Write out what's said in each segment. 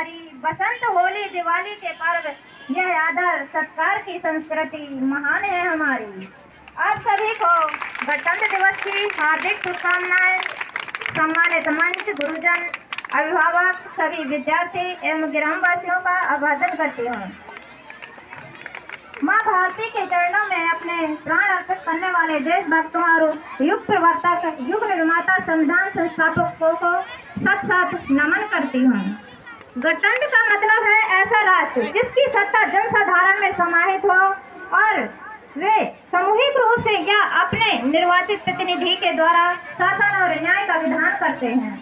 हमारी, बसंत होली दिवाली के पर्व, यह आदर सत्कार की संस्कृति महान है हमारी। आप सभी को गणतंत्र दिवस की हार्दिक शुभकामनाएं। सम्मानित मंच, गुरुजन, अभिभावक, सभी विद्यार्थी एवं ग्रामवासियों का अभिवादन करती हूँ। माँ भारती के चरणों में अपने प्राण अर्पित करने वाले देशभक्तों और युग प्रवर्तक, युग निर्माता, संविधान संस्थापकों को साथ साथ नमन करती हूँ। गणतंत्र का मतलब है ऐसा राष्ट्र जिसकी सत्ता जनसाधारण में समाहित हो और वे सामूहिक रूप से या अपने निर्वाचित प्रतिनिधि के द्वारा शासन और न्याय का विधान करते हैं।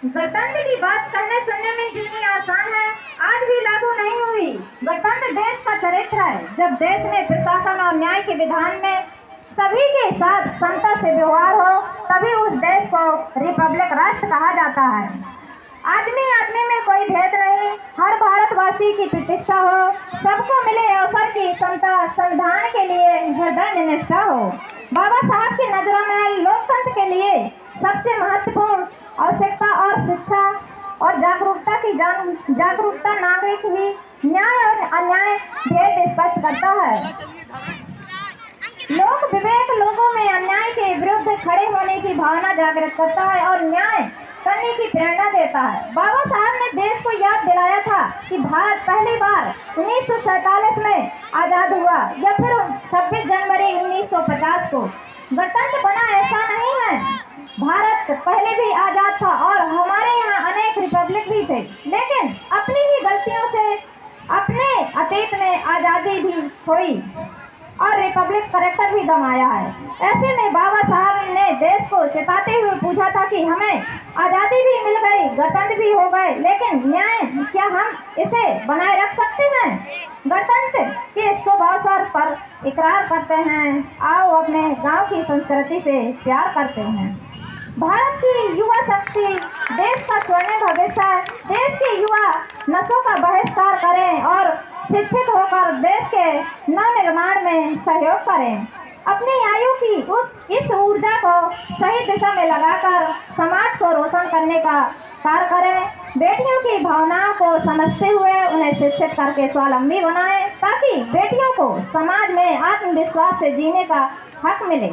गणतंत्र की बात कहने सुनने में जितनी आसान है, आज भी लागू नहीं हुई। गणतंत्र देश का चरित्र है। जब देश में प्रशासन और न्याय के विधान में सभी के साथ समता से व्यवहार हो, तभी उस देश को रिपब्लिक राष्ट्र कहा जाता है। आदमी आदमी में कोई भेद नहीं, हर भारतवासी की प्रतिष्ठा हो, सबको मिले अवसर की समता, संविधान के लिए हृदय निष्ठा हो। बाबा साहब की नजरों में लोकतंत्र के लिए सबसे महत्वपूर्ण आवश्यकता और शिक्षा और जागरूकता नागरिक ही न्याय और अन्याय भेद स्पष्ट करता है। लोक विवेक लोगों में अन्याय के विरुद्ध खड़े होने की भावना जागृत करता है और न्याय करने की प्रेरणा देता है। बाबा साहब ने देश को याद दिलाया था कि भारत पहली बार 1947 में आजाद हुआ या फिर 26 जनवरी 1950 को। गणतंत्र बना ऐसा नहीं है, भारत पहले भी आजाद था और हमारे यहाँ अनेक रिपब्लिक भी थे, लेकिन अपनी ही गलतियों से अपने अतीत में आजादी भी हुई और रिपब्लिक करेक्टर भी गंवाया है। ऐसे में बाबा साहब ने देश को चेताते हुए पूछा था कि हमें आजादी भी मिल गई, गणतंत्र भी हो गए, लेकिन न्याय क्या हम इसे बनाए रख सकते हैं? गणतंत्र के शुभ अवसर पर इकरार करते हैं, आओ अपने गांव की संस्कृति से प्यार करते हैं। भारत की युवा शक्ति देश का स्वर्णिम भविष्य है। देश के युवा नशों का बहिष्कार करें और शिक्षित होकर देश के नवनिर्माण में सहयोग करें। अपनी आयु की इस ऊर्जा को सही दिशा में लगाकर समाज को रोशन करने का कार्य करें। बेटियों की भावनाओं को समझते हुए उन्हें शिक्षित करके स्वावलंबी बनाएं, ताकि बेटियों को समाज में आत्मविश्वास से जीने का हक मिले।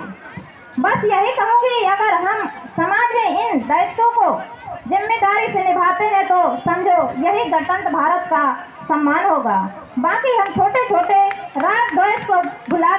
बस यही कहूँगी, अगर हम समाज में इन दायित्वों को जिम्मेदारी से निभाते हैं तो समझो यही गणतंत्र भारत का सम्मान होगा। बाकी हम छोटे छोटे राग द्वेष को भुलाकर